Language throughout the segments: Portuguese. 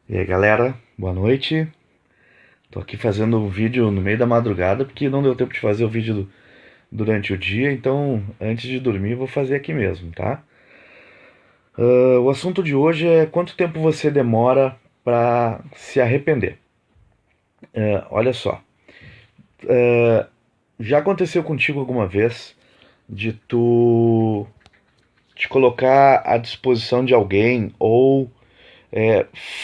E aí galera, boa noite. Tô aqui fazendo o vídeo no meio da madrugada porque não deu tempo de fazer o vídeo durante o dia, então antes de dormir vou fazer aqui mesmo, tá? O assunto de hoje é quanto tempo você demora pra se arrepender. Olha só, já aconteceu contigo alguma vez de tu te colocar à disposição de alguém ou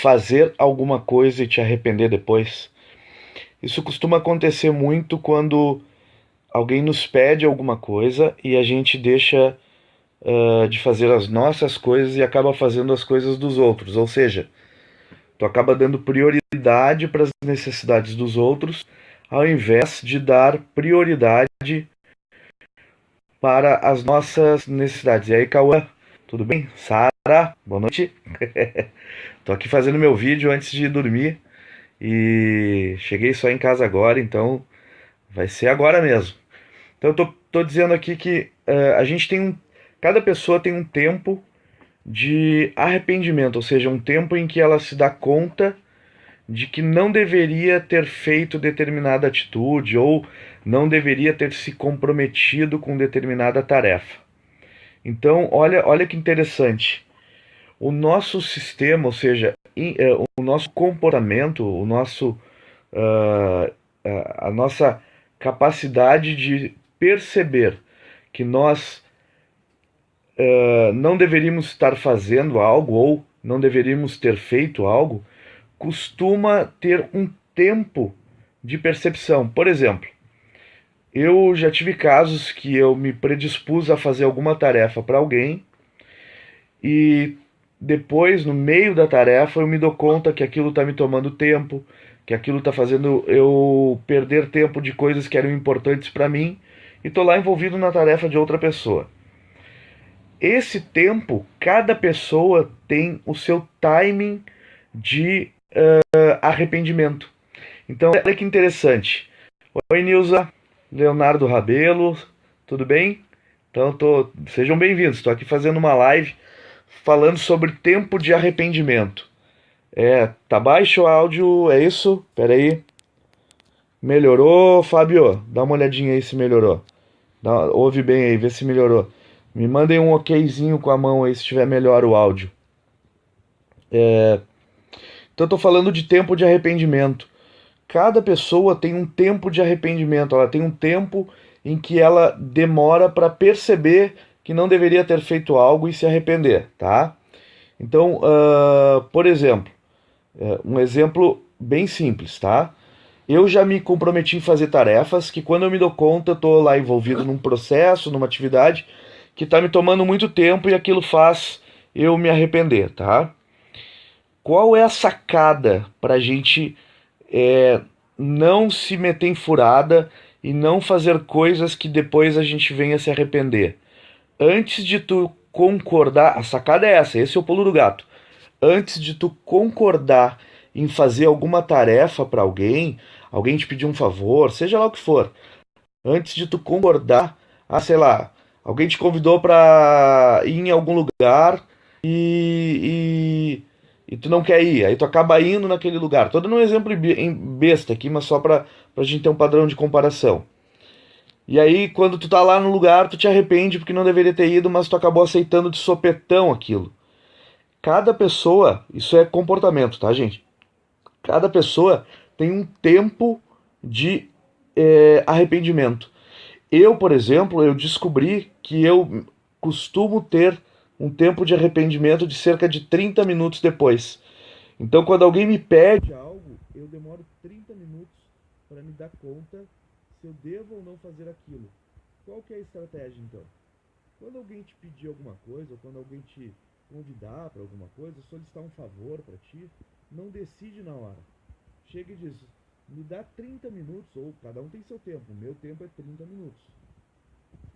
fazer alguma coisa e te arrepender depois? Isso costuma acontecer muito quando alguém nos pede alguma coisa e a gente deixa de fazer as nossas coisas e acaba fazendo as coisas dos outros. Ou seja, tu acaba dando prioridade para as necessidades dos outros ao invés de dar prioridade para as nossas necessidades. E aí, Cauã, tudo bem? Sara, boa noite. Tô aqui fazendo meu vídeo antes de dormir e cheguei só em casa agora, então vai ser agora mesmo. Então, eu tô dizendo aqui que a gente tem um. Cada pessoa tem um tempo de arrependimento, ou seja, um tempo em que ela se dá conta de que não deveria ter feito determinada atitude ou não deveria ter se comprometido com determinada tarefa. Então, olha que interessante. O nosso sistema, ou seja, o nosso comportamento, uh, a nossa capacidade de perceber que nós não deveríamos estar fazendo algo ou não deveríamos ter feito algo, costuma ter um tempo de percepção. Por exemplo, eu já tive casos que eu me predispus a fazer alguma tarefa para alguém e depois, no meio da tarefa, eu me dou conta que aquilo está me tomando tempo, que aquilo está fazendo eu perder tempo de coisas que eram importantes para mim e estou lá envolvido na tarefa de outra pessoa. Esse tempo, cada pessoa tem o seu timing de arrependimento. Então, olha que interessante. Oi, Nilza, Leonardo Rabelo, tudo bem? Então, sejam bem-vindos. Estou aqui fazendo uma live falando sobre tempo de arrependimento. Tá baixo o áudio, é isso? Pera aí. Melhorou, Fábio? Dá uma olhadinha aí se melhorou. Ouve bem aí, vê se melhorou. Me mandem um okzinho com a mão aí se estiver melhor o áudio. Então eu tô falando de tempo de arrependimento. Cada pessoa tem um tempo de arrependimento, ela tem um tempo em que ela demora para perceber que não deveria ter feito algo e se arrepender, tá? Então, por exemplo, um exemplo bem simples, tá? Eu já me comprometi em fazer tarefas que quando eu me dou conta, eu tô lá envolvido num processo, numa atividade que tá me tomando muito tempo e aquilo faz eu me arrepender, tá? Qual é a sacada para a gente não se meter em furada e não fazer coisas que depois a gente venha se arrepender? Antes de tu concordar, a sacada é essa, esse é o pulo do gato. Antes de tu concordar em fazer alguma tarefa para alguém, alguém te pedir um favor, seja lá o que for, antes de tu concordar, sei lá, alguém te convidou para ir em algum lugar e tu não quer ir, aí tu acaba indo naquele lugar. Tô dando um exemplo besta aqui, mas só pra gente ter um padrão de comparação. E aí, quando tu tá lá no lugar, tu te arrepende porque não deveria ter ido, mas tu acabou aceitando de sopetão aquilo. Cada pessoa, isso é comportamento, tá, gente? Cada pessoa tem um tempo de arrependimento. Eu, por exemplo, eu descobri que eu costumo ter um tempo de arrependimento de cerca de 30 minutos depois. Então, quando alguém me pede algo, eu demoro 30 minutos para me dar conta se eu devo ou não fazer aquilo. Qual que é a estratégia, então? Quando alguém te pedir alguma coisa, ou quando alguém te convidar para alguma coisa, solicitar um favor para ti, não decide na hora. Chega e diz, me dá 30 minutos, ou cada um tem seu tempo, o meu tempo é 30 minutos.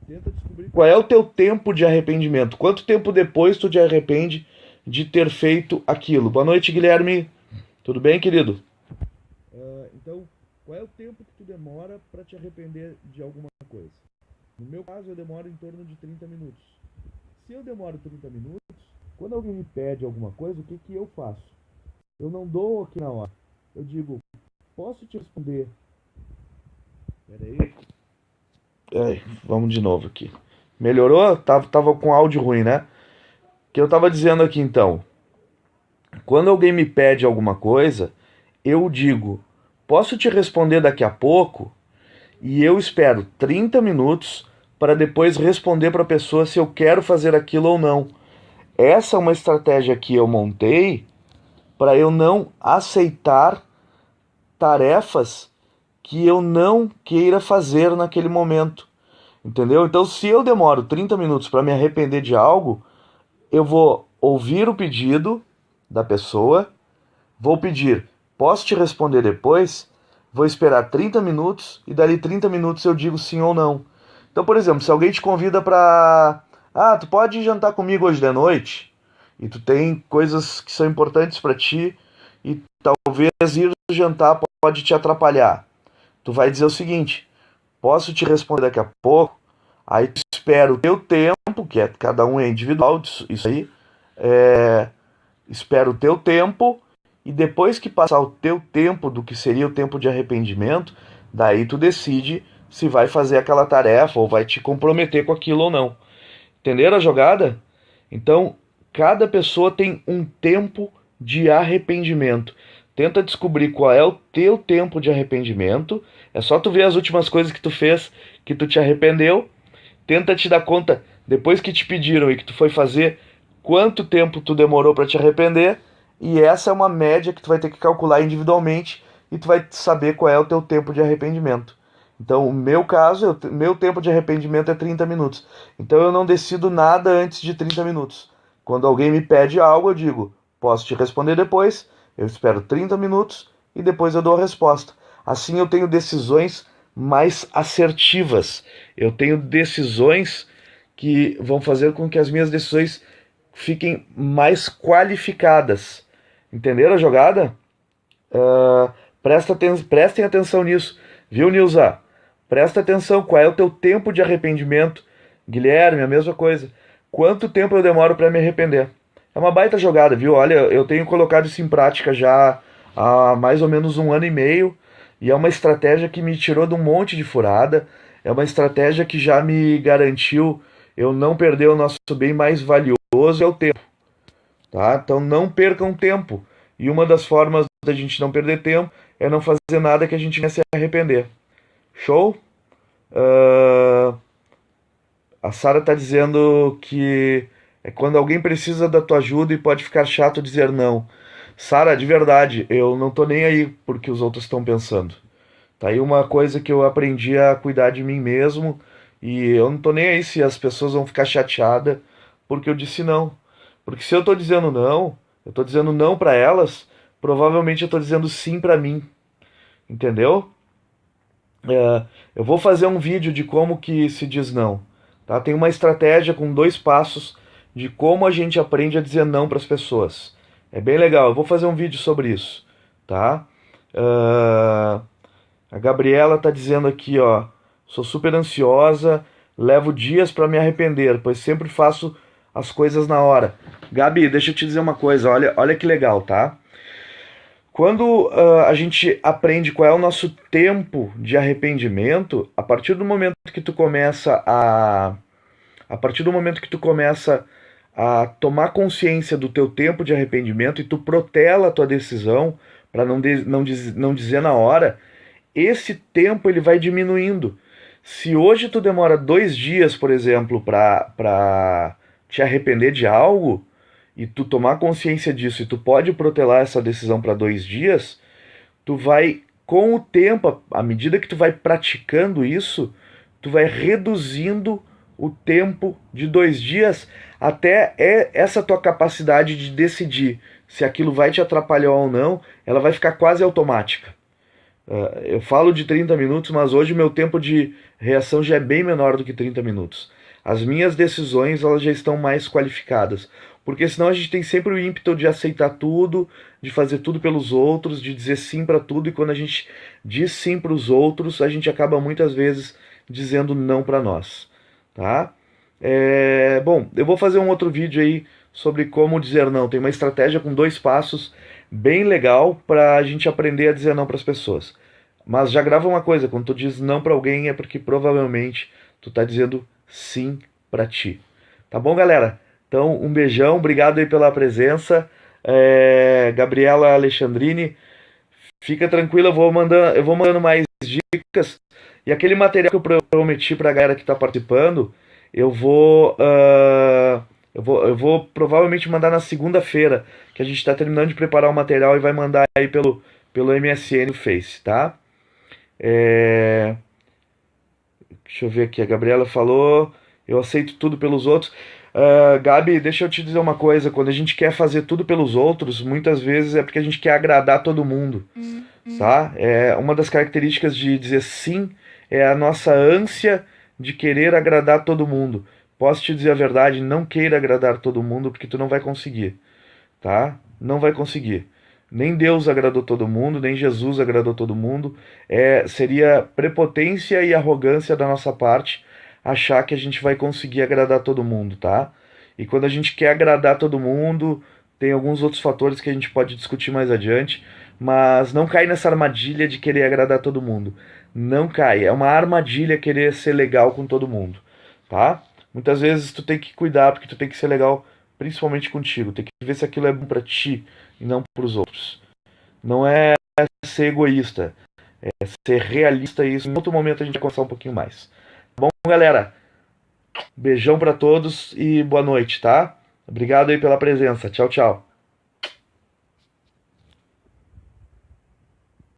Tenta descobrir qual é o teu tempo de arrependimento. Quanto tempo depois tu te arrepende de ter feito aquilo? Boa noite, Guilherme. Tudo bem, querido? Então, qual é o tempo que tu demora para te arrepender de alguma coisa? No meu caso, eu demoro em torno de 30 minutos. Se eu demoro 30 minutos, quando alguém me pede alguma coisa, o que eu faço? Eu não dou aqui na hora. Eu digo, posso te responder? Peraí. Vamos de novo aqui. Melhorou? Tava com áudio ruim, né? Que eu tava dizendo aqui então. Quando alguém me pede alguma coisa, eu digo, posso te responder daqui a pouco? E eu espero 30 minutos para depois responder para a pessoa se eu quero fazer aquilo ou não. Essa é uma estratégia que eu montei para eu não aceitar tarefas que eu não queira fazer naquele momento. Entendeu? Então, se eu demoro 30 minutos para me arrepender de algo, eu vou ouvir o pedido da pessoa, vou pedir, posso te responder depois? Vou esperar 30 minutos e dali 30 minutos eu digo sim ou não. Então, por exemplo, se alguém te convida para, tu pode jantar comigo hoje de noite? E tu tem coisas que são importantes para ti e talvez ir jantar pode te atrapalhar. Tu vai dizer o seguinte: posso te responder daqui a pouco? Aí tu espera o teu tempo, que é cada um é individual, isso aí. É, espera o teu tempo e depois que passar o teu tempo do que seria o tempo de arrependimento, daí tu decide se vai fazer aquela tarefa ou vai te comprometer com aquilo ou não. Entenderam a jogada? Então, cada pessoa tem um tempo de arrependimento. Tenta descobrir qual é o teu tempo de arrependimento. É só tu ver as últimas coisas que tu fez que tu te arrependeu. Tenta te dar conta, depois que te pediram e que tu foi fazer, quanto tempo tu demorou para te arrepender. E essa é uma média que tu vai ter que calcular individualmente e tu vai saber qual é o teu tempo de arrependimento. Então, o meu caso, meu tempo de arrependimento é 30 minutos. Então, eu não decido nada antes de 30 minutos. Quando alguém me pede algo, eu digo, posso te responder depois, eu espero 30 minutos e depois eu dou a resposta. Assim, eu tenho decisões mais assertivas. Eu tenho decisões que vão fazer com que as minhas decisões fiquem mais qualificadas. Entenderam a jogada? Prestem atenção nisso. Viu, Nilza? Presta atenção, qual é o teu tempo de arrependimento? Guilherme, a mesma coisa. Quanto tempo eu demoro para me arrepender? É uma baita jogada, viu? Olha, eu tenho colocado isso em prática já há mais ou menos 1 ano e meio. E é uma estratégia que me tirou de um monte de furada. É uma estratégia que já me garantiu eu não perder o nosso bem mais valioso, é o tempo. Tá? Então não percam tempo. E uma das formas da gente não perder tempo é não fazer nada que a gente venha se arrepender. Show? Uh, a Sara está dizendo que é quando alguém precisa da tua ajuda e pode ficar chato dizer não. Sara, de verdade, eu não tô nem aí porque os outros estão pensando. Tá aí uma coisa que eu aprendi a cuidar de mim mesmo e eu não tô nem aí se as pessoas vão ficar chateadas porque eu disse não. Porque se eu tô dizendo não, eu tô dizendo não para elas, provavelmente eu tô dizendo sim para mim, entendeu? Eu vou fazer um vídeo de como que se diz não, tá? Tem uma estratégia com 2 passos de como a gente aprende a dizer não para as pessoas. É bem legal, eu vou fazer um vídeo sobre isso, tá? Ah, a Gabriela tá dizendo aqui, ó, sou super ansiosa, levo dias para me arrepender, pois sempre faço as coisas na hora. Gabi, deixa eu te dizer uma coisa, olha que legal, tá? Quando a gente aprende qual é o nosso tempo de arrependimento, a partir do momento que tu começa a tomar consciência do teu tempo de arrependimento e tu protela a tua decisão para não dizer na hora, esse tempo ele vai diminuindo. Se hoje tu demora 2 dias, por exemplo, para te arrepender de algo, e tu tomar consciência disso, e tu pode protelar essa decisão para 2 dias, tu vai, com o tempo, à medida que tu vai praticando isso, tu vai reduzindo o tempo de 2 dias até essa tua capacidade de decidir se aquilo vai te atrapalhar ou não, ela vai ficar quase automática. Eu falo de 30 minutos, mas hoje meu tempo de reação já é bem menor do que 30 minutos. As minhas decisões elas já estão mais qualificadas, porque senão a gente tem sempre o ímpeto de aceitar tudo, de fazer tudo pelos outros, de dizer sim para tudo, e quando a gente diz sim para os outros, a gente acaba muitas vezes dizendo não para nós, tá? Bom, eu vou fazer um outro vídeo aí sobre como dizer não. Tem uma estratégia com 2 passos bem legal pra gente aprender a dizer não pras pessoas. Mas já grava uma coisa, quando tu diz não pra alguém é porque provavelmente tu tá dizendo sim pra ti. Tá bom, galera? Então, um beijão, obrigado aí pela presença. Gabriela Alexandrini, fica tranquila, eu vou mandando mais dicas. E aquele material que eu prometi pra galera que tá participando, eu vou, eu vou provavelmente mandar na segunda-feira, que a gente está terminando de preparar o material e vai mandar aí pelo MSN do Face, tá? É, deixa eu ver aqui, a Gabriela falou, eu aceito tudo pelos outros. Gabi, deixa eu te dizer uma coisa, quando a gente quer fazer tudo pelos outros, muitas vezes é porque a gente quer agradar todo mundo, tá? Uma das características de dizer sim é a nossa ânsia de querer agradar todo mundo. Posso te dizer a verdade, não queira agradar todo mundo porque tu não vai conseguir, tá? Não vai conseguir. Nem Deus agradou todo mundo, nem Jesus agradou todo mundo. Seria prepotência e arrogância da nossa parte achar que a gente vai conseguir agradar todo mundo, tá? E quando a gente quer agradar todo mundo, tem alguns outros fatores que a gente pode discutir mais adiante, mas não cai nessa armadilha de querer agradar todo mundo. Não cai. É uma armadilha querer ser legal com todo mundo, tá? Muitas vezes tu tem que cuidar porque tu tem que ser legal principalmente contigo. Tem que ver se aquilo é bom pra ti e não pros outros. Não é ser egoísta, é ser realista e isso em outro momento a gente vai conversar um pouquinho mais. Bom, galera, beijão pra todos e boa noite, tá? Obrigado aí pela presença. Tchau, tchau.